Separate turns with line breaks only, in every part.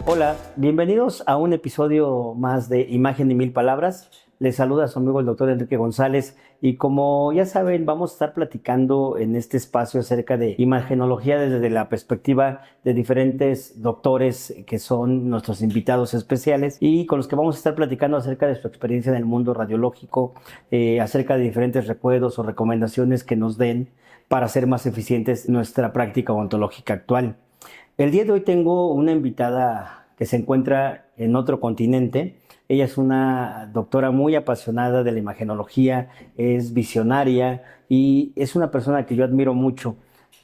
Hola, bienvenidos a un episodio más de Imagen y Mil Palabras. Les saluda su amigo el doctor Enrique González y como ya saben, vamos a estar platicando en este espacio acerca de imagenología desde la perspectiva de diferentes doctores que son nuestros invitados especiales y con los que vamos a estar platicando acerca de su experiencia en el mundo radiológico, acerca de diferentes recuerdos o recomendaciones que nos den para hacer más eficientes nuestra práctica odontológica actual. El día de hoy tengo una invitada que se encuentra en otro continente. Ella es una doctora muy apasionada de la imagenología, es visionaria y es una persona que yo admiro mucho.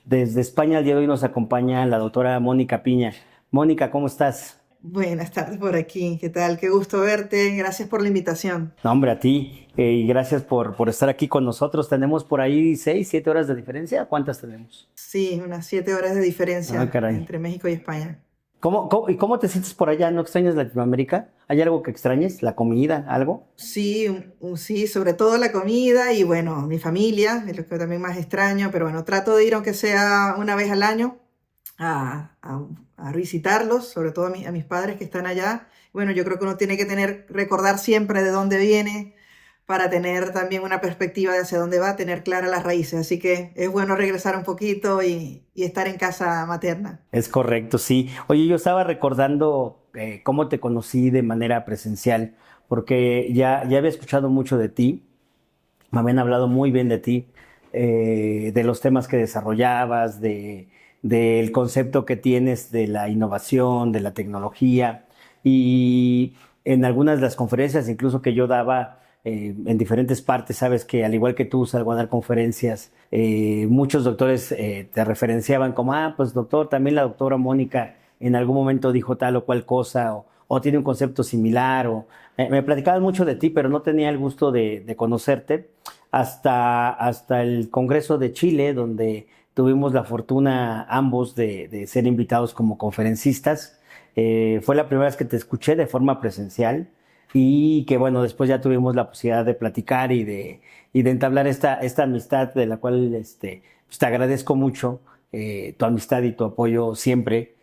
Desde España el día de hoy nos acompaña la doctora Mónica Piña. Mónica, ¿cómo estás?
Buenas tardes por aquí, ¿qué tal? Qué gusto verte, gracias por la invitación.
No, hombre, a ti y gracias por estar aquí con nosotros. Tenemos por ahí 6, 7 horas de diferencia. ¿Cuántas tenemos?
Sí, unas 7 horas de
Ah,
diferencia
caray.
entre México y España.
¿Cómo te sientes por allá? ¿No extrañas Latinoamérica? ¿Hay algo que extrañes? ¿La comida? ¿Algo?
Sí, sí, sobre todo la comida y bueno, mi familia, es lo que también más extraño, pero bueno, trato de ir aunque sea una vez al año a visitarlos, sobre todo a mis padres que están allá. Bueno, yo creo que uno tiene que recordar siempre de dónde viene para tener también una perspectiva de hacia dónde va, tener claras las raíces. Así que es bueno regresar un poquito y estar en casa materna.
Es correcto, sí. Oye, yo estaba recordando cómo te conocí de manera presencial, porque ya había escuchado mucho de ti, me habían hablado muy bien de ti, de los temas que desarrollabas, del concepto que tienes de la innovación, de la tecnología, y en algunas de las conferencias incluso que yo daba en diferentes partes, sabes que al igual que tú salgo a dar conferencias, muchos doctores te referenciaban como, pues doctor, también la doctora Mónica en algún momento dijo tal o cual cosa, o tiene un concepto similar, me platicaban mucho de ti, pero no tenía el gusto de conocerte hasta el Congreso de Chile, donde tuvimos la fortuna ambos de ser invitados como conferencistas. Fue la primera vez que te escuché de forma presencial y que bueno, después ya tuvimos la posibilidad de platicar y de entablar esta amistad de la cual pues te agradezco mucho tu amistad y tu apoyo siempre.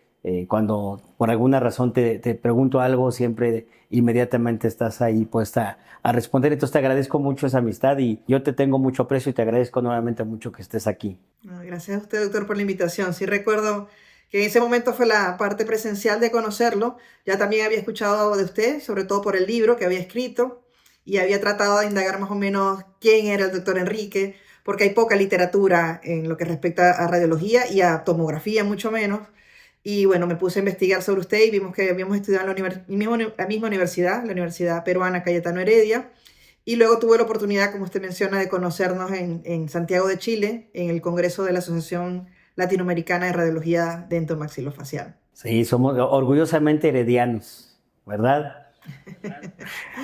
Cuando por alguna razón te pregunto algo, siempre inmediatamente estás ahí puesta a responder. Entonces te agradezco mucho esa amistad y yo te tengo mucho aprecio y te agradezco nuevamente mucho que estés aquí.
Gracias a usted, doctor, por la invitación. Sí recuerdo que en ese momento fue la parte presencial de conocerlo. Ya también había escuchado de usted, sobre todo por el libro que había escrito, y había tratado de indagar más o menos quién era el doctor Enrique, porque hay poca literatura en lo que respecta a radiología y a tomografía mucho menos. Y bueno, me puse a investigar sobre usted y vimos que habíamos estudiado en la misma universidad, la Universidad Peruana Cayetano Heredia. Y luego tuve la oportunidad, como usted menciona, de conocernos en Santiago de Chile, en el Congreso de la Asociación Latinoamericana de Radiología Dentomaxilofacial.
Sí, somos orgullosamente heredianos, ¿verdad?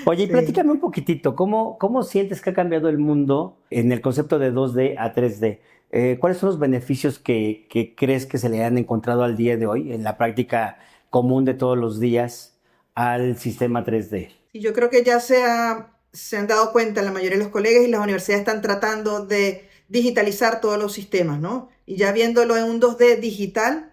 Oye, y
Sí.
platícame un poquitito, ¿cómo sientes que ha cambiado el mundo en el concepto de 2D a 3D? ¿Cuáles son los beneficios que crees que se le han encontrado al día de hoy en la práctica común de todos los días al sistema 3D?
Y yo creo que ya se han dado cuenta, la mayoría de los colegas y las universidades están tratando de digitalizar todos los sistemas, ¿no? Y ya viéndolo en un 2D digital,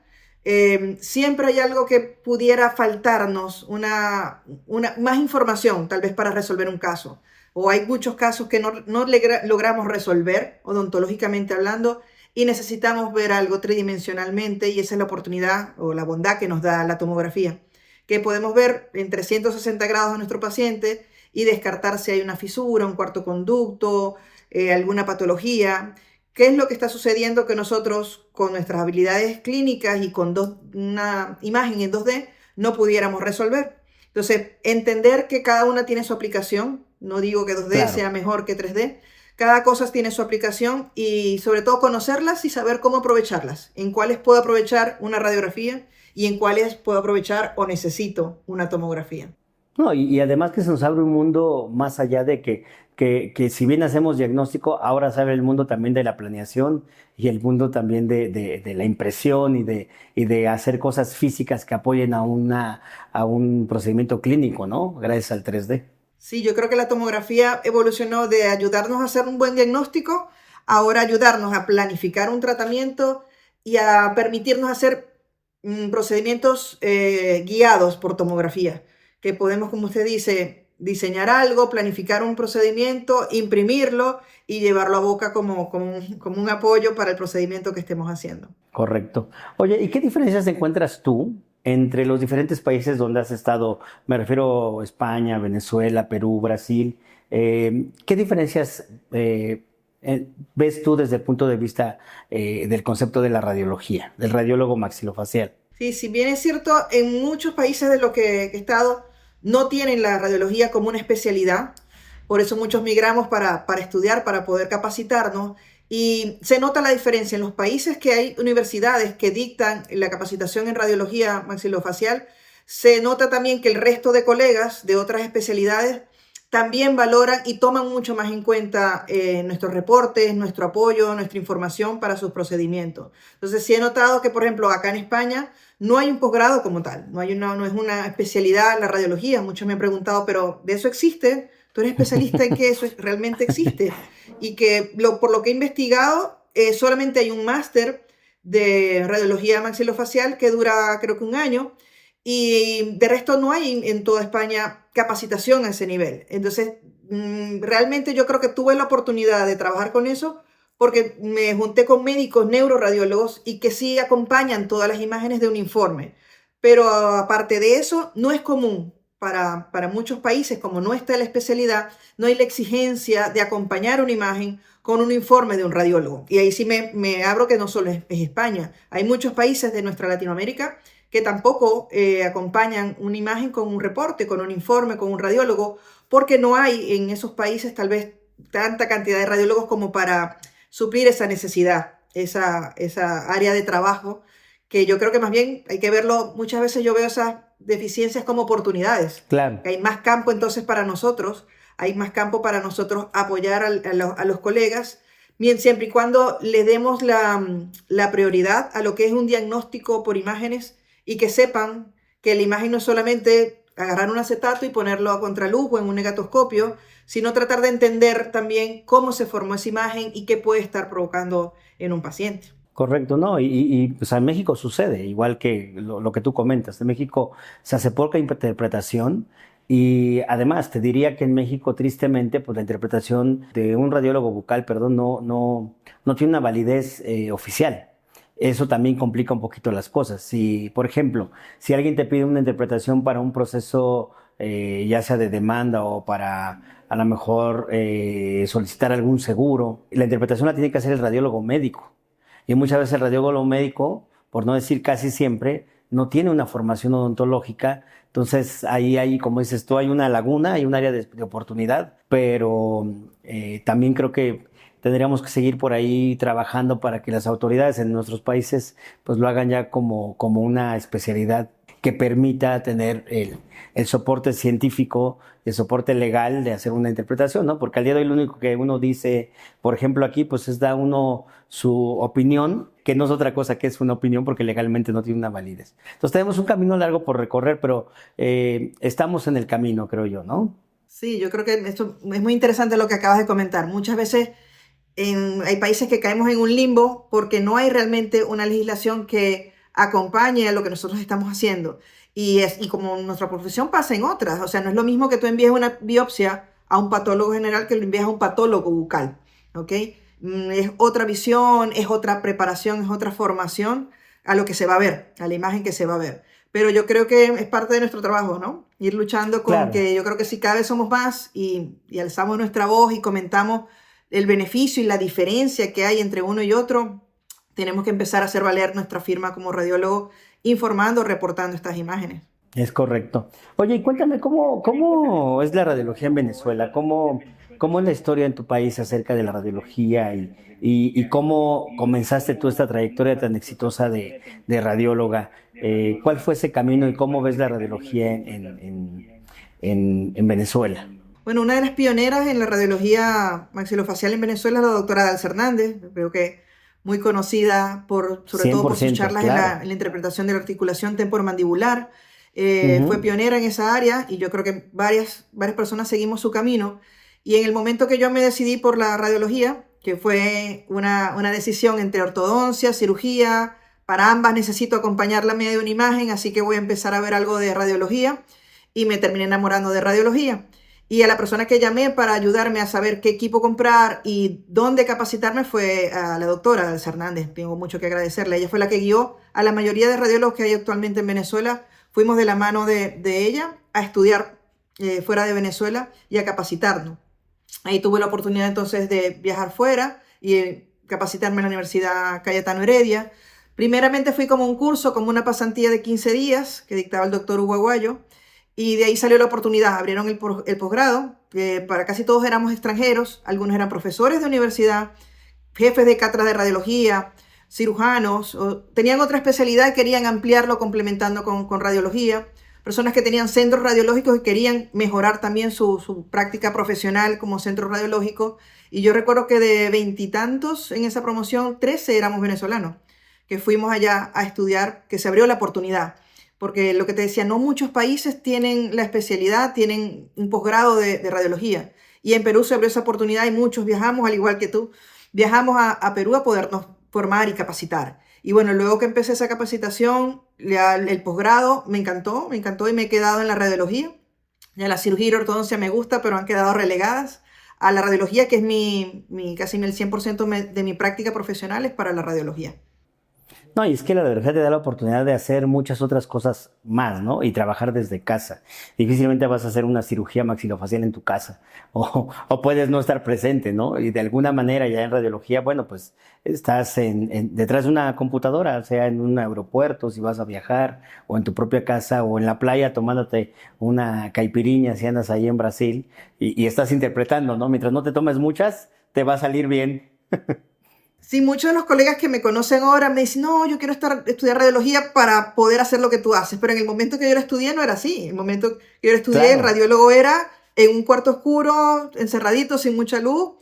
siempre hay algo que pudiera faltarnos, más información, tal vez para resolver un caso. O hay muchos casos que no logramos resolver, odontológicamente hablando, y necesitamos ver algo tridimensionalmente, y esa es la oportunidad o la bondad que nos da la tomografía, que podemos ver en 360 grados a nuestro paciente y descartar si hay una fisura, un cuarto conducto, alguna patología. ¿Qué es lo que está sucediendo que nosotros con nuestras habilidades clínicas y con una imagen en 2D no pudiéramos resolver? Entonces, entender que cada una tiene su aplicación, no digo que 2D
Claro.
sea mejor que 3D, cada cosa tiene su aplicación y sobre todo conocerlas y saber cómo aprovecharlas, en cuáles puedo aprovechar una radiografía y en cuáles puedo aprovechar o necesito una tomografía.
No, y además que se nos abre un mundo más allá de que si bien hacemos diagnóstico, ahora se abre el mundo también de la planeación y el mundo también de la impresión y de hacer cosas físicas que apoyen a un procedimiento clínico, ¿no? Gracias al 3D.
Sí, yo creo que la tomografía evolucionó de ayudarnos a hacer un buen diagnóstico ahora ayudarnos a planificar un tratamiento y a permitirnos hacer procedimientos guiados por tomografía, que podemos, como usted dice, diseñar algo, planificar un procedimiento, imprimirlo y llevarlo a boca como un apoyo para el procedimiento que estemos haciendo.
Correcto. Oye, ¿y qué diferencias encuentras tú entre los diferentes países donde has estado? Me refiero a España, Venezuela, Perú, Brasil. ¿Qué diferencias ves tú desde el punto de vista del concepto de la radiología, del radiólogo maxilofacial?
Sí, si bien es cierto, en muchos países de los que he estado no tienen la radiología como una especialidad, por eso muchos migramos para estudiar, para poder capacitarnos, y se nota la diferencia en los países que hay universidades que dictan la capacitación en radiología maxilofacial. Se nota también que el resto de colegas de otras especialidades también valoran y toman mucho más en cuenta nuestros reportes, nuestro apoyo, nuestra información para sus procedimientos. Entonces sí he notado que, por ejemplo, acá en España no hay un posgrado como tal, no es una especialidad en la radiología. Muchos me han preguntado, ¿pero de eso existe? ¿Tú eres especialista en que eso realmente existe? Y que por lo que he investigado, solamente hay un máster de radiología maxilofacial que dura creo que un año, y de resto no hay en toda España capacitación a ese nivel. Entonces, realmente yo creo que tuve la oportunidad de trabajar con eso porque me junté con médicos neuroradiólogos y que sí acompañan todas las imágenes de un informe. Pero aparte de eso, no es común para muchos países, como no está la especialidad, no hay la exigencia de acompañar una imagen con un informe de un radiólogo. Y ahí sí me abro que no solo es España, hay muchos países de nuestra Latinoamérica que tampoco acompañan una imagen con un reporte, con un informe, con un radiólogo, porque no hay en esos países tal vez tanta cantidad de radiólogos como para suplir esa necesidad, esa área de trabajo, que yo creo que más bien hay que verlo. Muchas veces yo veo esas deficiencias como oportunidades,
Claro.
que hay más campo entonces para nosotros, hay más campo para nosotros apoyar a los colegas, bien, siempre y cuando le demos la prioridad a lo que es un diagnóstico por imágenes y que sepan que la imagen no es solamente agarrar un acetato y ponerlo a contraluz o en un negatoscopio, sino tratar de entender también cómo se formó esa imagen y qué puede estar provocando en un paciente.
Correcto, ¿no? Pues en México sucede, igual que lo que tú comentas. En México se hace poca interpretación y además te diría que en México, tristemente, pues la interpretación de un radiólogo bucal, perdón, no tiene una validez oficial. Eso también complica un poquito las cosas. Si, por ejemplo, si alguien te pide una interpretación para un proceso, ya sea de demanda o para a lo mejor solicitar algún seguro, la interpretación la tiene que hacer el radiólogo médico. Y muchas veces el radiólogo médico, por no decir casi siempre, no tiene una formación odontológica. Entonces ahí, como dices tú, hay una laguna, hay un área de oportunidad, pero también creo que tendríamos que seguir por ahí trabajando para que las autoridades en nuestros países pues lo hagan ya como una especialidad que permita tener el soporte científico, el soporte legal de hacer una interpretación, ¿no? Porque al día de hoy lo único que uno dice, por ejemplo aquí, pues es da uno su opinión, que no es otra cosa que es una opinión porque legalmente no tiene una validez. Entonces tenemos un camino largo por recorrer, pero estamos en el camino, creo yo, ¿no?
Sí, yo creo que esto es muy interesante lo que acabas de comentar. Muchas veces hay países que caemos en un limbo porque no hay realmente una legislación que acompañe a lo que nosotros estamos haciendo. Y como nuestra profesión pasa en otras, o sea, no es lo mismo que tú envíes una biopsia a un patólogo general que lo envíes a un patólogo bucal, ¿ok? Es otra visión, es otra preparación, es otra formación a lo que se va a ver, a la imagen que se va a ver. Pero yo creo que es parte de nuestro trabajo, ¿no? Ir luchando con
Claro.
que yo creo que si cada vez somos más y alzamos nuestra voz y comentamos el beneficio y la diferencia que hay entre uno y otro, tenemos que empezar a hacer valer nuestra firma como radiólogo, informando, reportando estas imágenes.
Es correcto. Oye, y cuéntame, ¿cómo es la radiología en Venezuela? ¿Cómo es la historia en tu país acerca de la radiología y cómo comenzaste tú esta trayectoria tan exitosa de radióloga? ¿Cuál fue ese camino y cómo ves la radiología en Venezuela?
Bueno, una de las pioneras en la radiología maxilofacial en Venezuela es la doctora Dalsa Hernández, creo que muy conocida sobre todo por sus
100%,
charlas
claro.
en la interpretación de la articulación temporomandibular. Fue
Ujú.
pionera en esa área y yo creo que varias personas seguimos su camino. Y en el momento que yo me decidí por la radiología, que fue una decisión entre ortodoncia, cirugía. Para ambas necesito acompañarla a medio de una imagen, así que voy a empezar a ver algo de radiología y me terminé enamorando de radiología. Y a la persona que llamé para ayudarme a saber qué equipo comprar y dónde capacitarme fue a la doctora Elsa Hernández. Tengo mucho que agradecerle. Ella fue la que guió a la mayoría de radiólogos que hay actualmente en Venezuela. Fuimos de la mano de ella a estudiar fuera de Venezuela y a capacitarnos. Ahí tuve la oportunidad entonces de viajar fuera y capacitarme en la Universidad Cayetano Heredia. Primeramente fui como un curso, como una pasantía de 15 días que dictaba el doctor Hugo Aguayo. Y de ahí salió la oportunidad, abrieron el posgrado, que para casi todos éramos extranjeros, algunos eran profesores de universidad, jefes de cátedra de radiología, cirujanos, o tenían otra especialidad y querían ampliarlo complementando con radiología, personas que tenían centros radiológicos y querían mejorar también su práctica profesional como centro radiológico. Y yo recuerdo que de veintitantos en esa promoción, 13 éramos venezolanos, que fuimos allá a estudiar, que se abrió la oportunidad. Porque lo que te decía, no muchos países tienen la especialidad, tienen un posgrado de radiología. Y en Perú se abrió esa oportunidad y muchos viajamos, al igual que tú, viajamos a Perú a podernos formar y capacitar. Y bueno, luego que empecé esa capacitación, el posgrado me encantó y me he quedado en la radiología. Ya la cirugía y la ortodoncia me gusta, pero han quedado relegadas a la radiología, que es casi el 100% de mi práctica profesional es para la radiología.
No, y es que la radiología te da la oportunidad de hacer muchas otras cosas más, ¿no? Y trabajar desde casa. Difícilmente vas a hacer una cirugía maxilofacial en tu casa o puedes no estar presente, ¿no? Y de alguna manera ya en radiología, bueno, pues estás detrás de una computadora, sea en un aeropuerto, si vas a viajar, o en tu propia casa, o en la playa tomándote una caipiriña si andas ahí en Brasil y estás interpretando, ¿no? Mientras no te tomes muchas, te va a salir bien.
Sí, muchos de los colegas que me conocen ahora me dicen, no, yo quiero estudiar radiología para poder hacer lo que tú haces, pero en el momento que yo lo estudié no era así. En el momento que yo lo estudié, el
Claro,
radiólogo era en un cuarto oscuro, encerradito, sin mucha luz,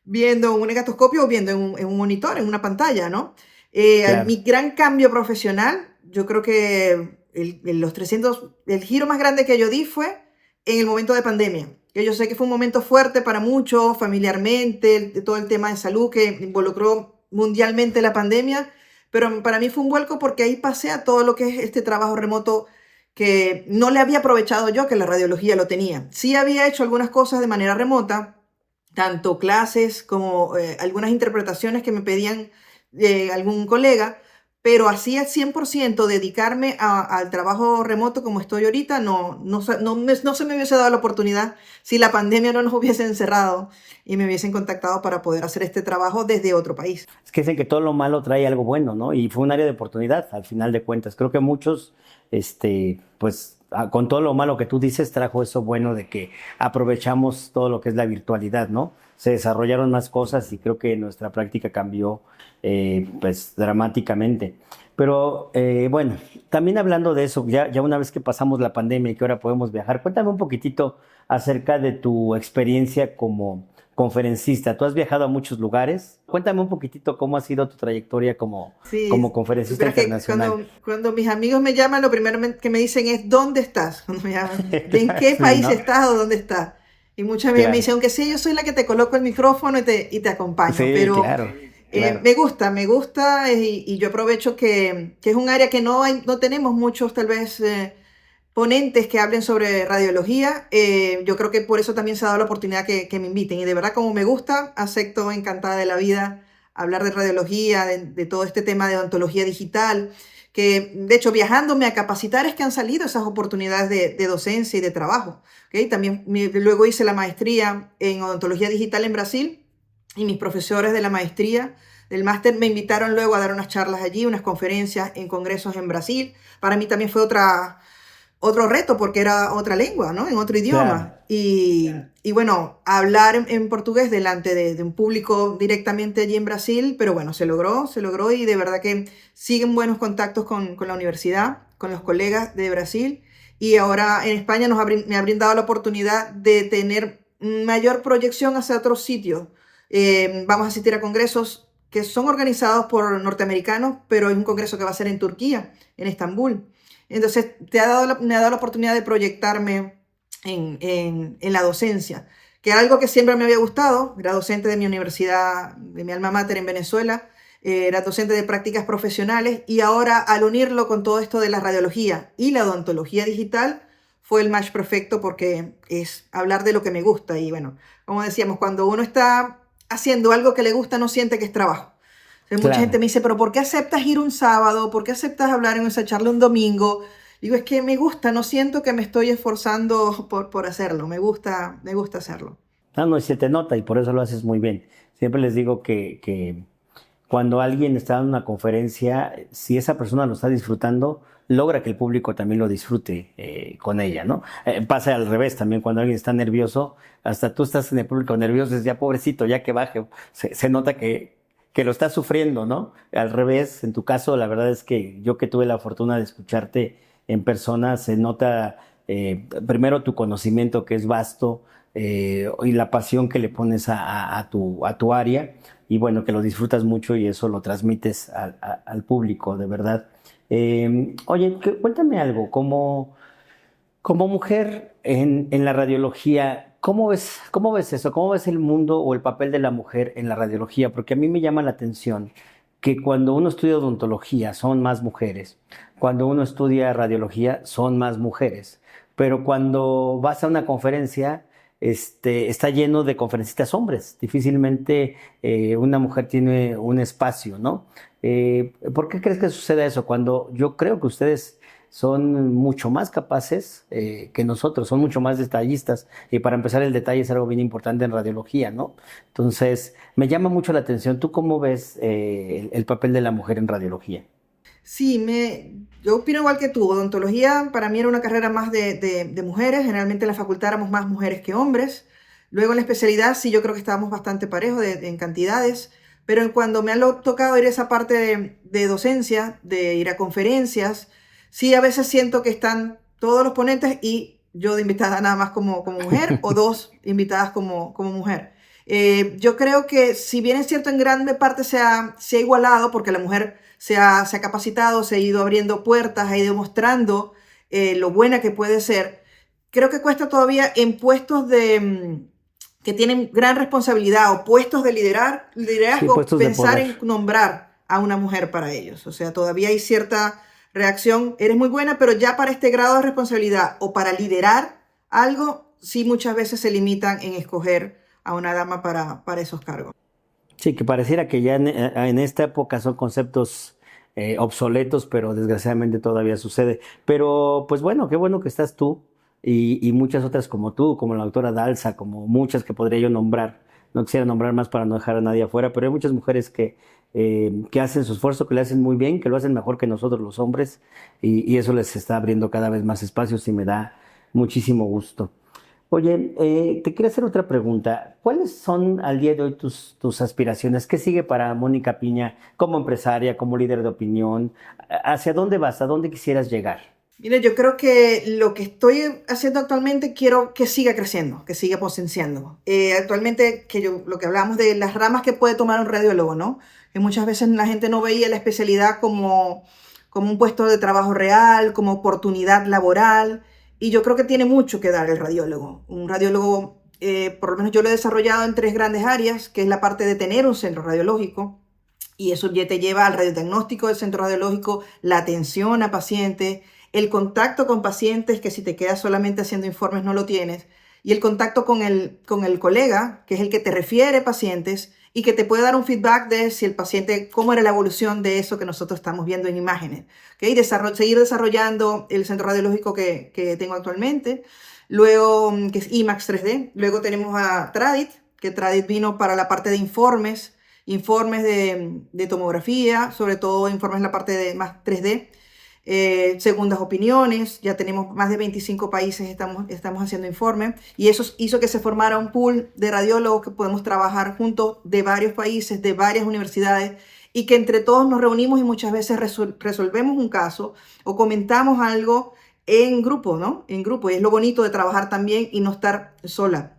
viendo un negatoscopio o viendo en un monitor, en una pantalla, ¿no? Mi
claro.
gran cambio profesional, yo creo que el giro más grande que yo di fue en el momento de pandemia. Que yo sé que fue un momento fuerte para muchos, familiarmente, todo el tema de salud que involucró mundialmente la pandemia, pero para mí fue un vuelco porque ahí pasé a todo lo que es este trabajo remoto que no le había aprovechado yo, que la radiología lo tenía. Sí había hecho algunas cosas de manera remota, tanto clases como algunas interpretaciones que me pedían algún colega, pero así al 100% dedicarme al trabajo remoto como estoy ahorita, no se me hubiese dado la oportunidad si la pandemia no nos hubiese encerrado y me hubiesen contactado para poder hacer este trabajo desde otro país.
Es que dicen que todo lo malo trae algo bueno, ¿no? Y fue un área de oportunidad, al final de cuentas. Creo que muchos, pues, con todo lo malo que tú dices, trajo eso bueno de que aprovechamos todo lo que es la virtualidad, ¿no? Se desarrollaron más cosas y creo que nuestra práctica cambió, pues, dramáticamente. Pero, bueno, también hablando de eso, ya una vez que pasamos la pandemia y que ahora podemos viajar, cuéntame un poquitito acerca de tu experiencia como conferencista. Tú has viajado a muchos lugares. Cuéntame un poquitito cómo ha sido tu trayectoria como
Sí,
conferencista
pero es que
internacional.
cuando mis amigos me llaman, lo primero que me dicen es, ¿dónde estás? Cuando me llaman, ¿de en qué
Sí,
país
¿no?
estás o dónde estás? Y muchas veces me
Claro.
dicen, aunque sea yo soy la que te coloco el micrófono y te acompaño,
Sí,
pero
claro, claro.
me gusta y yo aprovecho que es un área que no tenemos muchos tal vez ponentes que hablen sobre radiología. Yo creo que por eso también se ha dado la oportunidad que me inviten. Y de verdad, como me gusta, acepto encantada de la vida hablar de radiología, de todo este tema de odontología digital, que de hecho viajándome a capacitar es que han salido esas oportunidades de docencia y de trabajo. ¿Ok? También luego hice la maestría en odontología digital en Brasil y mis profesores de la maestría, del máster, me invitaron luego a dar unas charlas allí, unas conferencias en congresos en Brasil. Para mí también fue otro reto porque era otra lengua, ¿no? En otro
Claro.
idioma. Y bueno, hablar en portugués delante de un público directamente allí en Brasil, pero bueno, se logró y de verdad que siguen buenos contactos con la universidad, con los colegas de Brasil. Y ahora en España me ha brindado la oportunidad de tener mayor proyección hacia otros sitios. Vamos a asistir a congresos que son organizados por norteamericanos, pero es un congreso que va a ser en Turquía, en Estambul. Entonces, me ha dado la oportunidad de proyectarme en la docencia. que era algo que siempre me había gustado. Era docente de mi universidad, de mi alma mater en Venezuela, era docente de prácticas profesionales y ahora al unirlo con todo esto de la radiología y la odontología digital fue el match perfecto porque es hablar de lo que me gusta y bueno, como decíamos, cuando uno está haciendo algo que le gusta no siente que es trabajo. Entonces, mucha gente
Claro.
me dice, pero ¿por qué aceptas ir un sábado? ¿Por qué aceptas hablar en esa charla un domingo? Digo, es que me gusta, no siento que me estoy esforzando por hacerlo, me gusta hacerlo.
No, no, y se te nota y por eso lo haces muy bien. Siempre les digo que cuando alguien está en una conferencia, si esa persona lo está disfrutando, logra que el público también lo disfrute con ella, ¿no? Pasa al revés también, cuando alguien está nervioso, hasta tú estás en el público nervioso, es ya pobrecito, ya que baje, se nota que lo está sufriendo, ¿no? Al revés, en tu caso, la verdad es que yo que tuve la fortuna de escucharte en persona, se nota primero tu conocimiento que es vasto y la pasión que le pones a tu área y bueno, que lo disfrutas mucho y eso lo transmites al público, de verdad. Oye, cuéntame algo, como mujer en la radiología, cómo ves eso? ¿Cómo ves el mundo o el papel de la mujer en la radiología? Porque a mí me llama la atención que cuando uno estudia odontología son más mujeres, cuando uno estudia radiología son más mujeres, pero cuando vas a una conferencia, está lleno de conferencistas hombres. Difícilmente una mujer tiene un espacio, ¿no? ¿Por qué crees que sucede eso? Cuando yo creo que ustedes son mucho más capaces que nosotros, son mucho más detallistas. Y para empezar, el detalle es algo bien importante en radiología, ¿no? Entonces, me llama mucho la atención. ¿Tú cómo ves el papel de la mujer en radiología?
Sí, yo opino igual que tú. Odontología para mí era una carrera más de mujeres. Generalmente en la facultad éramos más mujeres que hombres. Luego en la especialidad sí yo creo que estábamos bastante parejos en cantidades. Pero cuando me tocado ir a esa parte de docencia, de ir a conferencias, sí a veces siento que están todos los ponentes y yo de invitada nada más como mujer o dos invitadas como mujer. Yo creo que si bien es cierto en grande parte se ha igualado porque la mujer se ha capacitado, se ha ido abriendo puertas, ha ido mostrando lo buena que puede ser, creo que cuesta todavía en puestos que tienen gran responsabilidad o puestos de
Sí,
liderazgo,
puestos de
pensar
poder.
en nombrar a una mujer para ellos. O sea, todavía hay cierta reacción, eres muy buena, pero ya para este grado de responsabilidad o para liderar algo, sí muchas veces se limitan en escoger a una dama para esos cargos.
Sí, que pareciera que ya en esta época son conceptos obsoletos, pero desgraciadamente todavía sucede. Pero pues bueno, qué bueno que estás tú y muchas otras como tú, como la doctora Dalsa, como muchas que podría yo nombrar. No quisiera nombrar más para no dejar a nadie afuera, pero hay muchas mujeres que hacen su esfuerzo, que le hacen muy bien, que lo hacen mejor que nosotros los hombres y eso les está abriendo cada vez más espacios y me da muchísimo gusto. Oye, te quiero hacer otra pregunta. ¿Cuáles son al día de hoy tus aspiraciones? ¿Qué sigue para Mónica Piña como empresaria, como líder de opinión? ¿Hacia dónde vas? ¿A dónde quisieras llegar?
Mire, yo creo que lo que estoy haciendo actualmente quiero que siga creciendo, que siga potenciando. Actualmente, lo que hablamos de las ramas que puede tomar un radiólogo, ¿no? Que muchas veces la gente no veía la especialidad como un puesto de trabajo real, como oportunidad laboral. Y yo creo que tiene mucho que dar el radiólogo. Un radiólogo, por lo menos yo lo he desarrollado en tres grandes áreas, que es la parte de tener un centro radiológico, y eso ya te lleva al radiodiagnóstico del centro radiológico, la atención a pacientes, el contacto con pacientes, que si te quedas solamente haciendo informes no lo tienes, y el contacto con el colega, que es el que te refiere pacientes y que te puede dar un feedback de si el paciente, cómo era la evolución de eso que nosotros estamos viendo en imágenes. ¿Okay? Seguir desarrollando el centro radiológico que tengo actualmente. Luego, que es IMAX 3D. Luego tenemos a Tradit, que Tradit vino para la parte de informes de tomografía, sobre todo informes en la parte de más 3D, segundas opiniones, ya tenemos más de 25 países, estamos haciendo informes, y eso hizo que se formara un pool de radiólogos que podemos trabajar juntos de varios países, de varias universidades, y que entre todos nos reunimos y muchas veces resolvemos un caso o comentamos algo en grupo, ¿no? En grupo, y es lo bonito de trabajar también y no estar sola.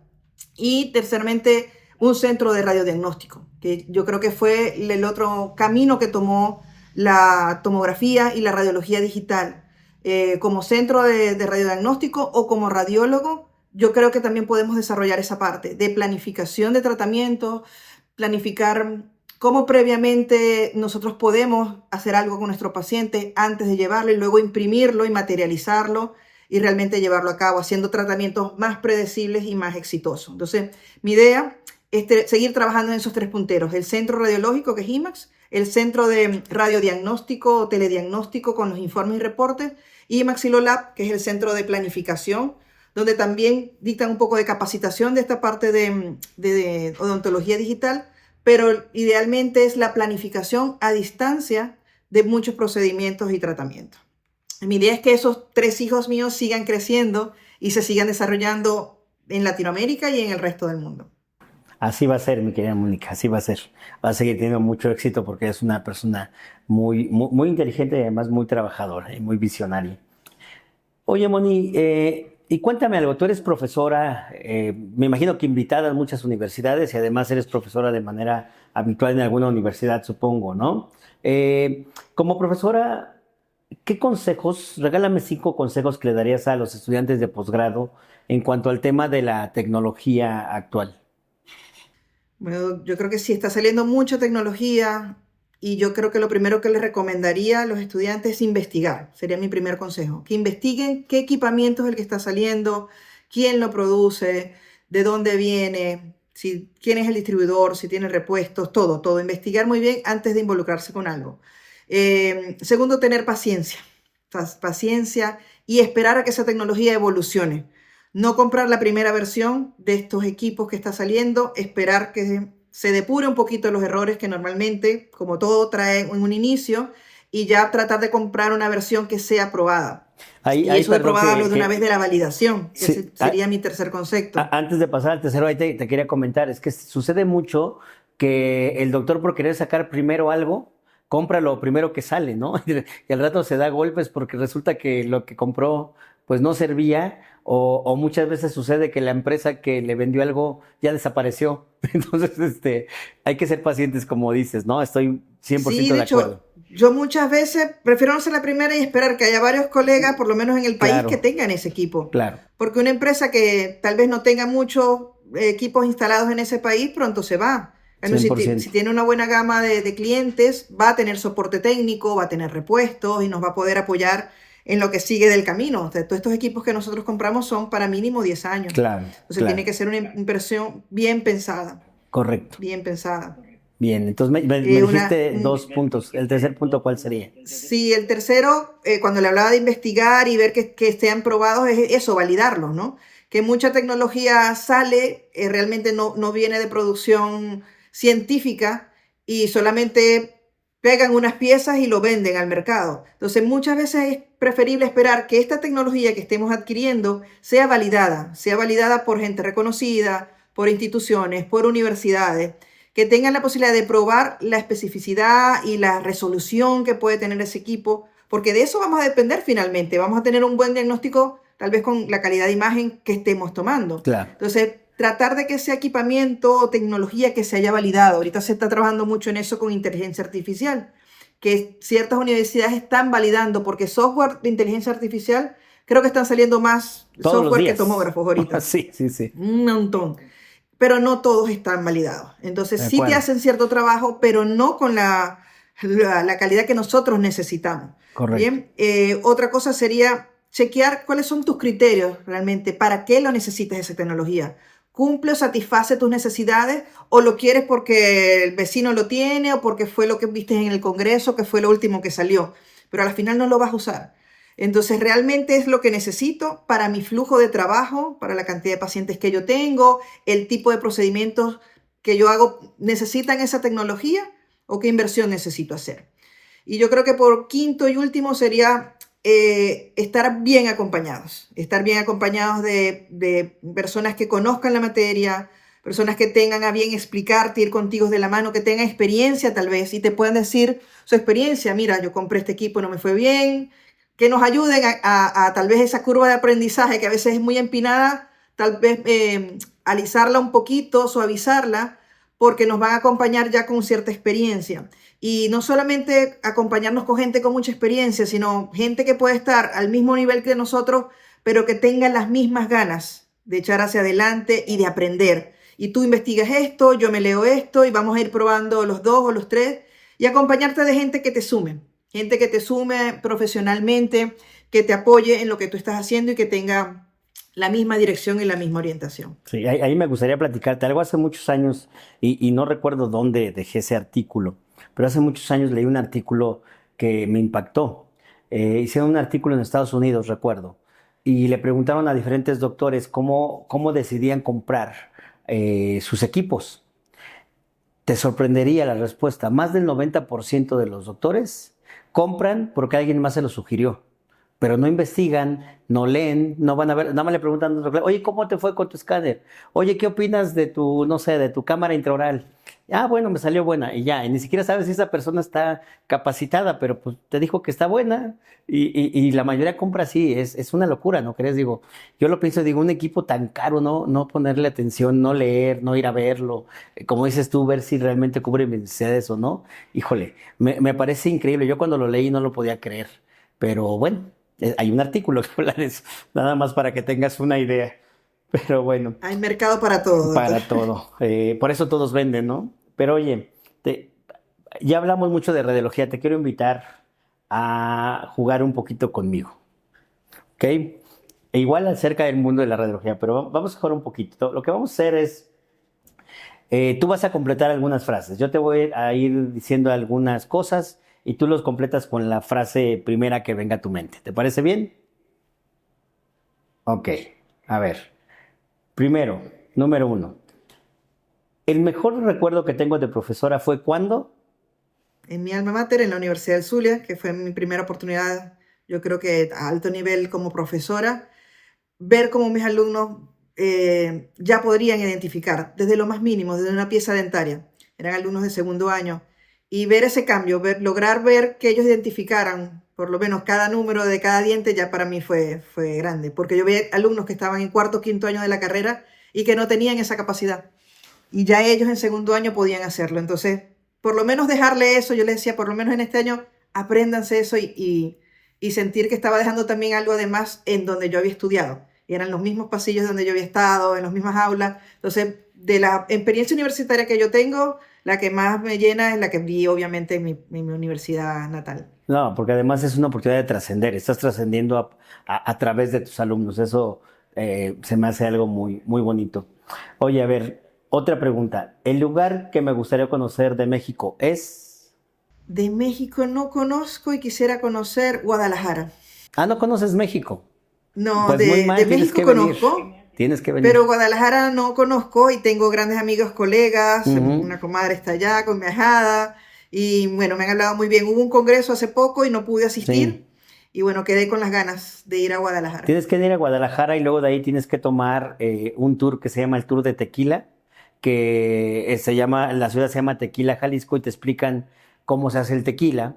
Y terceramente, un centro de radiodiagnóstico, que yo creo que fue el otro camino que tomó la tomografía y la radiología digital, como centro de radiodiagnóstico o como radiólogo, yo creo que también podemos desarrollar esa parte de planificación de tratamiento, planificar cómo previamente nosotros podemos hacer algo con nuestro paciente antes de llevarlo y luego imprimirlo y materializarlo y realmente llevarlo a cabo, haciendo tratamientos más predecibles y más exitosos. Entonces, mi idea es seguir trabajando en esos 3 punteros: el centro radiológico, que es IMAX, el centro de radiodiagnóstico o telediagnóstico con los informes y reportes, y Maxilolab, que es el centro de planificación, donde también dictan un poco de capacitación de esta parte de odontología digital, pero idealmente es la planificación a distancia de muchos procedimientos y tratamientos. Mi idea es que esos 3 hijos míos sigan creciendo y se sigan desarrollando en Latinoamérica y en el resto del mundo.
Así va a ser, mi querida Mónica, así va a ser. Va a seguir teniendo mucho éxito porque es una persona muy inteligente y además muy trabajadora y muy visionaria. Oye, Moni, y cuéntame algo, tú eres profesora, me imagino que invitada a muchas universidades y además eres profesora de manera habitual en alguna universidad, supongo, ¿no? Como profesora, ¿qué consejos, regálame 5 consejos que le darías a los estudiantes de posgrado en cuanto al tema de la tecnología actual?
Bueno, yo creo que sí, está saliendo mucha tecnología y yo creo que lo primero que les recomendaría a los estudiantes es investigar. Sería mi primer consejo. Que investiguen qué equipamiento es el que está saliendo, quién lo produce, de dónde viene, quién es el distribuidor, si tiene repuestos, todo. Investigar muy bien antes de involucrarse con algo. Segundo, tener paciencia. Paciencia y esperar a que esa tecnología evolucione. No comprar la primera versión de estos equipos que está saliendo, esperar que se depure un poquito los errores que normalmente, como todo, traen en un inicio, y ya tratar de comprar una versión que sea aprobada. Y eso de
Perdón,
probada hablo de una vez de la validación, que
sí,
sería mi tercer concepto.
antes de pasar al tercero, ahí te quería comentar, es que sucede mucho que el doctor, por querer sacar primero algo, compra lo primero que sale, ¿no? Y al rato se da golpes porque resulta que lo que compró pues no servía, o muchas veces sucede que la empresa que le vendió algo ya desapareció. Entonces, hay que ser pacientes, como dices, ¿no? Estoy 100%
Sí,
de
de
acuerdo.
hecho, yo muchas veces prefiero no ser la primera y esperar que haya varios colegas, por lo menos en el país, que
Claro,
tengan ese equipo.
claro,
Porque una empresa que tal vez no tenga muchos equipos instalados en ese país, pronto se va. En cambio, si
100%.
tiene una buena gama de clientes, va a tener soporte técnico, va a tener repuestos y nos va a poder apoyar en lo que sigue del camino. O sea, todos estos equipos que nosotros compramos son para mínimo 10 años.
Claro,
Entonces tiene
claro,
que ser una inversión bien pensada,
correcto.
bien pensada.
Bien, entonces me
Una,
dijiste 2 puntos. ¿El tercer punto cuál sería?
Sí, el tercero, cuando le hablaba de investigar y ver que estén probados, es eso, validarlos, ¿no? Que mucha tecnología sale, realmente no viene de producción científica y solamente pegan unas piezas y lo venden al mercado. Entonces, muchas veces es preferible esperar que esta tecnología que estemos adquiriendo sea validada por gente reconocida, por instituciones, por universidades, que tengan la posibilidad de probar la especificidad y la resolución que puede tener ese equipo, porque de eso vamos a depender finalmente. Vamos a tener un buen diagnóstico, tal vez con la calidad de imagen que estemos tomando.
Claro.
Entonces, tratar de que ese equipamiento o tecnología que se haya validado, ahorita se está trabajando mucho en eso con inteligencia artificial, que ciertas universidades están validando, porque software de inteligencia artificial, creo que están saliendo más
Todos los
software que
días.
tomógrafos ahorita.
Sí, sí, sí.
Un montón, pero no todos están validados. Entonces
De
sí te
acuerdo.
hacen cierto trabajo, pero no con la calidad que nosotros necesitamos.
Correcto.
Bien, otra cosa sería chequear cuáles son tus criterios realmente, para qué lo necesitas esa tecnología. ¿Cumple o satisface tus necesidades o lo quieres porque el vecino lo tiene o porque fue lo que viste en el Congreso, que fue lo último que salió? Pero al final no lo vas a usar. Entonces, realmente es lo que necesito para mi flujo de trabajo, para la cantidad de pacientes que yo tengo, el tipo de procedimientos que yo hago. ¿Necesitan esa tecnología o qué inversión necesito hacer? Y yo creo que por quinto y último sería estar bien acompañados de personas que conozcan la materia, personas que tengan a bien explicarte, ir contigo de la mano, que tengan experiencia tal vez y te puedan decir su experiencia. Mira, yo compré este equipo, no me fue bien, que nos ayuden a tal vez esa curva de aprendizaje que a veces es muy empinada, tal vez alisarla un poquito, suavizarla, porque nos van a acompañar ya con cierta experiencia. Y no solamente acompañarnos con gente con mucha experiencia, sino gente que puede estar al mismo nivel que nosotros, pero que tenga las mismas ganas de echar hacia adelante y de aprender. Y tú investigas esto, yo me leo esto y vamos a ir probando los dos o los tres y acompañarte de gente que te sume profesionalmente, que te apoye en lo que tú estás haciendo y que tenga la misma dirección y la misma orientación.
Sí, ahí me gustaría platicarte algo hace muchos años y no recuerdo dónde dejé ese artículo, pero hace muchos años leí un artículo que me impactó. Hicieron un artículo en Estados Unidos, recuerdo, y le preguntaron a diferentes doctores cómo decidían comprar sus equipos. Te sorprendería la respuesta. Más del 90% de los doctores compran porque alguien más se lo sugirió, pero no investigan, no leen, no van a ver, nada más le preguntan a otro, oye, ¿cómo te fue con tu escáner? Oye, ¿qué opinas de tu, no sé, de tu cámara intraoral? Ah, bueno, me salió buena y ya, y ni siquiera sabes si esa persona está capacitada, pero pues te dijo que está buena y la mayoría compra así, es una locura, ¿no crees? Digo, yo lo pienso, digo, un equipo tan caro, no ponerle atención, no leer, no ir a verlo, como dices tú, ver si realmente cubre mis necesidades o no. Híjole, me parece increíble, yo cuando lo leí no lo podía creer, pero bueno. Hay un artículo que habla de eso, nada más para que tengas una idea. Pero bueno,
Hay mercado para todo, doctor.
para todo. Por eso todos venden, ¿no? Pero oye, ya hablamos mucho de radiología, te quiero invitar a jugar un poquito conmigo, ¿ok? E igual acerca del mundo de la radiología, pero vamos a jugar un poquito. Lo que vamos a hacer es, tú vas a completar algunas frases. Yo te voy a ir diciendo algunas cosas y tú los completas con la frase primera que venga a tu mente. ¿Te parece bien? Ok, a ver. Primero, número 1. El mejor recuerdo que tengo de profesora fue ¿cuándo?
En mi alma mater, en la Universidad del Zulia, que fue mi primera oportunidad, yo creo que a alto nivel como profesora, ver cómo mis alumnos ya podrían identificar desde lo más mínimo, desde una pieza dentaria. Eran alumnos de segundo año. Y ver ese cambio, lograr ver que ellos identificaran por lo menos cada número de cada diente, ya para mí fue grande. Porque yo veía alumnos que estaban en cuarto o quinto año de la carrera y que no tenían esa capacidad. Y ya ellos en segundo año podían hacerlo. Entonces, por lo menos dejarle eso, yo les decía, por lo menos en este año, apréndanse eso y sentir que estaba dejando también algo de más en donde yo había estudiado. Y eran los mismos pasillos donde yo había estado, en las mismas aulas. Entonces, de la experiencia universitaria que yo tengo, la que más me llena es la que vi, obviamente, en mi universidad natal.
No, porque además es una oportunidad de trascender. Estás trascendiendo a través de tus alumnos. Eso se me hace algo muy, muy bonito. Oye, a ver, otra pregunta. ¿El lugar que me gustaría conocer de México es?
De México no conozco y quisiera conocer Guadalajara.
Ah, ¿no conoces México?
No,
Pues muy mal,
de
tienes
México
que venir.
conozco,
Tienes que venir.
pero Guadalajara no conozco y tengo grandes amigos, colegas,
Ujú.
una comadre está allá con mi ahijada y bueno, me han hablado muy bien. Hubo un congreso hace poco y no pude
Sí.
asistir y bueno, quedé con las ganas de ir a Guadalajara.
Tienes que ir a Guadalajara y luego de ahí tienes que tomar un tour que se llama el Tour de Tequila, que la ciudad se llama Tequila, Jalisco, y te explican cómo se hace el tequila.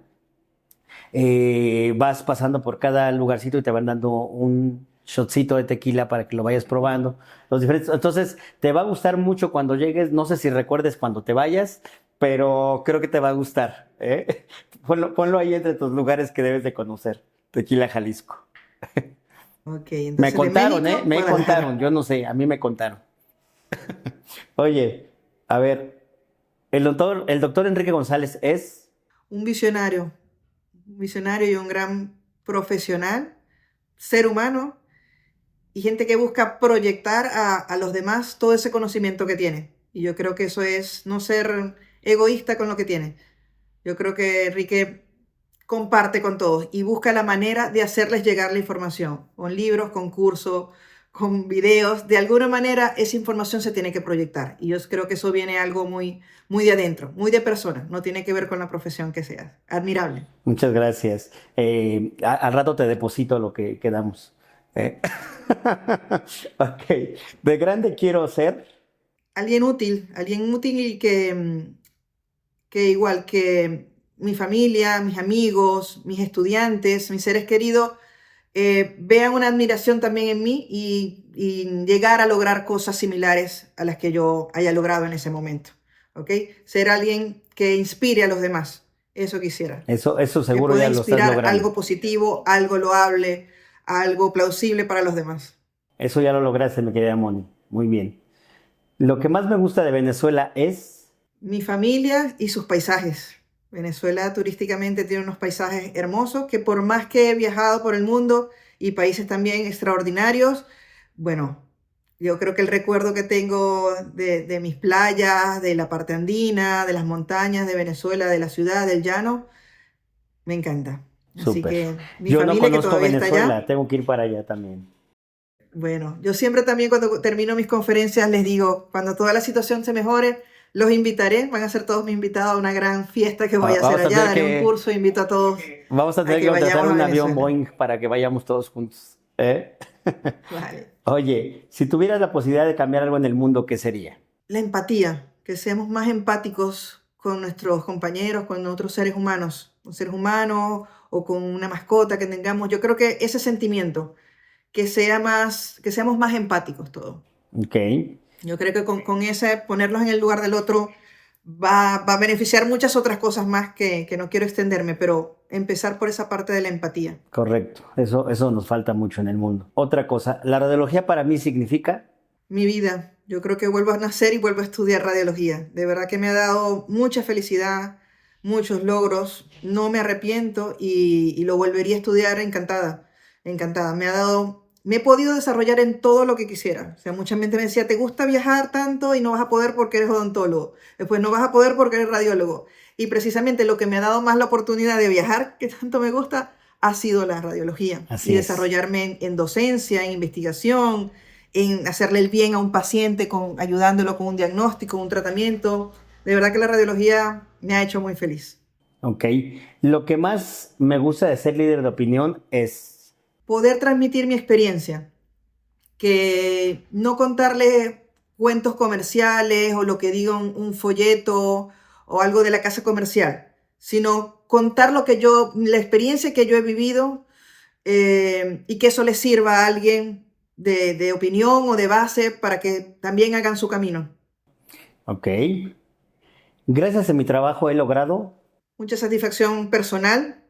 Vas pasando por cada lugarcito y te van dando un shotcito de tequila para que lo vayas probando. Entonces, te va a gustar mucho cuando llegues. No sé si recuerdes cuando te vayas, pero creo que te va a gustar, ¿eh? Ponlo ahí entre tus lugares que debes de conocer. Tequila, Jalisco.
Ok,
Me
entonces de
contaron, ¿eh?
México,
Me contaron.
Guadalajara.
Yo no sé, a mí me contaron. Oye, a ver, el doctor Enrique González es.
Un visionario y un gran profesional, ser humano y gente que busca proyectar a los demás todo ese conocimiento que tiene. Y yo creo que eso es no ser egoísta con lo que tiene. Yo creo que Enrique comparte con todos y busca la manera de hacerles llegar la información, con libros, con cursos, con videos. De alguna manera esa información se tiene que proyectar. Y yo creo que eso viene algo muy, muy de adentro, muy de persona. No tiene que ver con la profesión que sea. Admirable.
Muchas gracias. Al rato te deposito lo que quedamos. Eh, Ok. De grande quiero ser.
Alguien útil y que igual que mi familia, mis amigos, mis estudiantes, mis seres queridos, vean una admiración también en mí y llegar a lograr cosas similares a las que yo haya logrado en ese momento. ¿Ok? Ser alguien que inspire a los demás. Eso quisiera.
Eso
Que
seguro
pueda
ya lo estás
inspirar
logrando.
algo positivo, algo loable, algo plausible para los demás.
Eso ya lo lograste, mi querida Moni. Muy bien. Lo que más me gusta de Venezuela es...
Mi familia y sus paisajes. Venezuela turísticamente tiene unos paisajes hermosos que por más que he viajado por el mundo y países también extraordinarios, bueno, yo creo que el recuerdo que tengo de mis playas, de la parte andina, de las montañas de Venezuela, de la ciudad, del llano, me encanta. Así
Súper.
que mi
Yo no
familia que
conozco
todavía está
Venezuela,
allá,
tengo que ir para allá también.
bueno, yo siempre también cuando termino mis conferencias les digo, cuando toda la situación se mejore, los invitaré, van a ser todos mis invitados a una gran fiesta que voy a hacer
Vamos a
allá,
tener
daré un
que,
curso, invito a todos
vamos a
a
tener que
que
contratar
vayamos a
un avión
Venezuela.
Boeing para que vayamos todos juntos. ¿Eh?
Vale.
Oye, si tuvieras la posibilidad de cambiar algo en el mundo, ¿qué sería?
La empatía, que seamos más empáticos con nuestros compañeros, con otros seres humanos, con seres humanos o con una mascota que tengamos. Yo creo que ese sentimiento, que seamos más empáticos todos.
Ok,
Yo creo que con ese ponerlos en el lugar del otro va a beneficiar muchas otras cosas más que no quiero extenderme, pero empezar por esa parte de la empatía.
correcto. Eso nos falta mucho en el mundo. Otra cosa, la radiología para mí significa...
Mi vida, yo creo que vuelvo a nacer y vuelvo a estudiar radiología. De verdad que me ha dado mucha felicidad, muchos logros, no me arrepiento y lo volvería a estudiar encantada, encantada. Me he podido desarrollar en todo lo que quisiera. O sea, mucha gente me decía, ¿te gusta viajar tanto y no vas a poder porque eres odontólogo? Después no vas a poder porque eres radiólogo. Y precisamente lo que me ha dado más la oportunidad de viajar, que tanto me gusta, ha sido la radiología. Y
Así es.
desarrollarme en docencia, en investigación, en hacerle el bien a un paciente, ayudándolo con un diagnóstico, un tratamiento. De verdad que la radiología me ha hecho muy feliz.
Ok. Lo que más me gusta de ser líder de opinión es...
Poder transmitir mi experiencia, que no contarle cuentos comerciales o lo que diga un folleto o algo de la casa comercial, sino contar la experiencia que yo he vivido y que eso le sirva a alguien de opinión o de base para que también hagan su camino.
Ok. Gracias a mi trabajo he logrado...
Mucha satisfacción personal.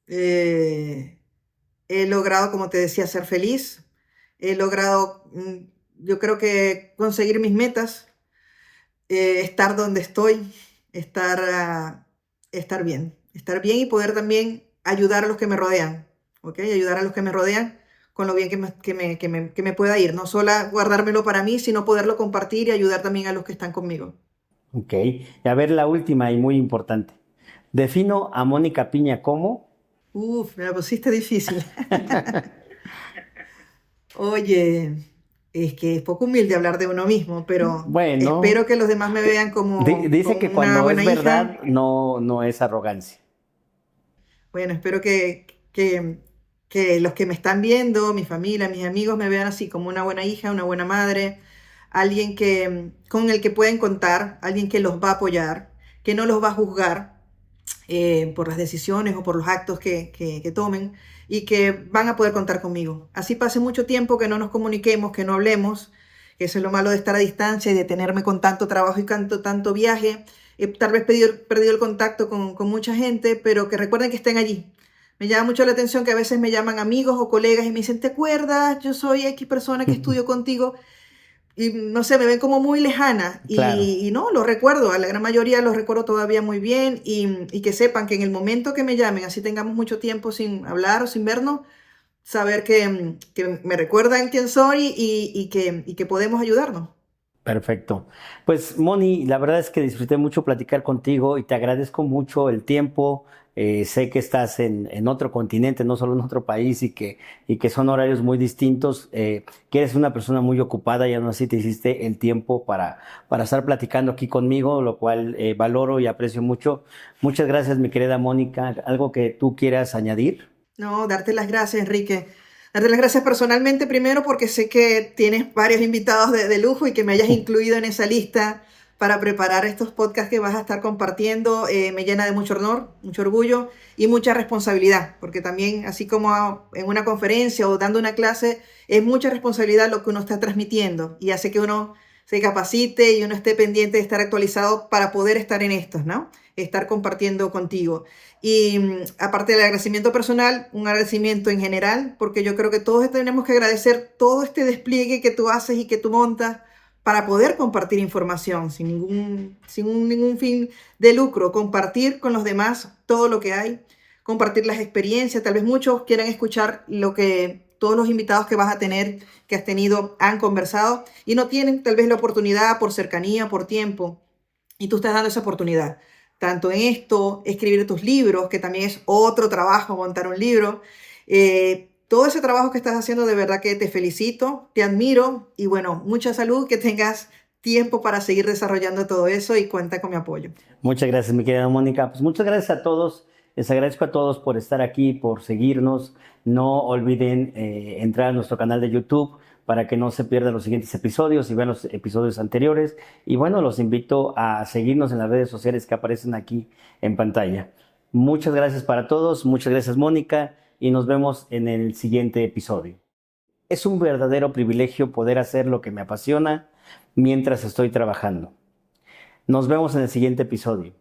eh, He logrado, como te decía, ser feliz. He logrado, yo creo que conseguir mis metas, estar donde estoy, estar bien. Estar bien y poder también ayudar a los que me rodean. ¿Ok? Ayudar a los que me rodean con lo bien que me pueda ir. No solo guardármelo para mí, sino poderlo compartir y ayudar también a los que están conmigo.
Ok. Y a ver la última y muy importante. Defino a Mónica Piña como...
Uf, me la pusiste difícil. Oye, es que es poco humilde hablar de uno mismo, pero
Bueno,
espero que los demás me vean
dice
como
que
una
cuando es
buena
verdad
hija.
no es arrogancia.
Bueno, espero que los que me están viendo, mi familia, mis amigos, me vean así como una buena hija, una buena madre, alguien con el que pueden contar, alguien que los va a apoyar, que no los va a juzgar por las decisiones o por los actos que tomen y que van a poder contar conmigo. Así pase mucho tiempo que no nos comuniquemos, que no hablemos, que eso es lo malo de estar a distancia y de tenerme con tanto trabajo y tanto viaje. Tal vez perdido el contacto con mucha gente, pero que recuerden que estén allí. Me llama mucho la atención que a veces me llaman amigos o colegas y me dicen, ¿te acuerdas? Yo soy X persona que estudio contigo y no sé, me ven como muy lejana
Claro,
y no, lo recuerdo, a la gran mayoría los recuerdo todavía muy bien y que sepan que en el momento que me llamen, así tengamos mucho tiempo sin hablar o sin vernos, saber que me recuerdan quién soy y que podemos ayudarnos.
perfecto. Pues Moni, la verdad es que disfruté mucho platicar contigo y te agradezco mucho el tiempo. Sé que estás en otro continente, no solo en otro país y que son horarios muy distintos, que eres una persona muy ocupada y aún así te hiciste el tiempo para estar platicando aquí conmigo, lo cual valoro y aprecio mucho. Muchas gracias, mi querida Mónica. ¿Algo que tú quieras añadir?
No, darte las gracias, Enrique. Darte las gracias personalmente primero porque sé que tienes varios invitados de lujo y que me hayas incluido en esa lista para preparar estos podcasts que vas a estar compartiendo. Me llena de mucho honor, mucho orgullo y mucha responsabilidad, porque también, así como en una conferencia o dando una clase, es mucha responsabilidad lo que uno está transmitiendo y hace que uno se capacite y uno esté pendiente de estar actualizado para poder estar en estos, ¿no? Estar compartiendo contigo. Y aparte del agradecimiento personal, un agradecimiento en general, porque yo creo que todos tenemos que agradecer todo este despliegue que tú haces y que tú montas para poder compartir información sin ningún fin de lucro, compartir con los demás todo lo que hay, compartir las experiencias. Tal vez muchos quieran escuchar lo que todos los invitados que vas a tener, que has tenido, han conversado y no tienen tal vez la oportunidad por cercanía, por tiempo, y tú estás dando esa oportunidad. Tanto en esto, escribir tus libros, que también es otro trabajo, montar un libro. Todo ese trabajo que estás haciendo, de verdad que te felicito, te admiro y bueno, mucha salud, que tengas tiempo para seguir desarrollando todo eso y cuenta con mi apoyo.
Muchas gracias, mi querida Mónica. Pues muchas gracias a todos. Les agradezco a todos por estar aquí, por seguirnos. No olviden entrar a nuestro canal de YouTube para que no se pierdan los siguientes episodios y vean los episodios anteriores. Y bueno, los invito a seguirnos en las redes sociales que aparecen aquí en pantalla. Muchas gracias para todos. Muchas gracias, Mónica. Y nos vemos en el siguiente episodio. Es un verdadero privilegio poder hacer lo que me apasiona mientras estoy trabajando. Nos vemos en el siguiente episodio.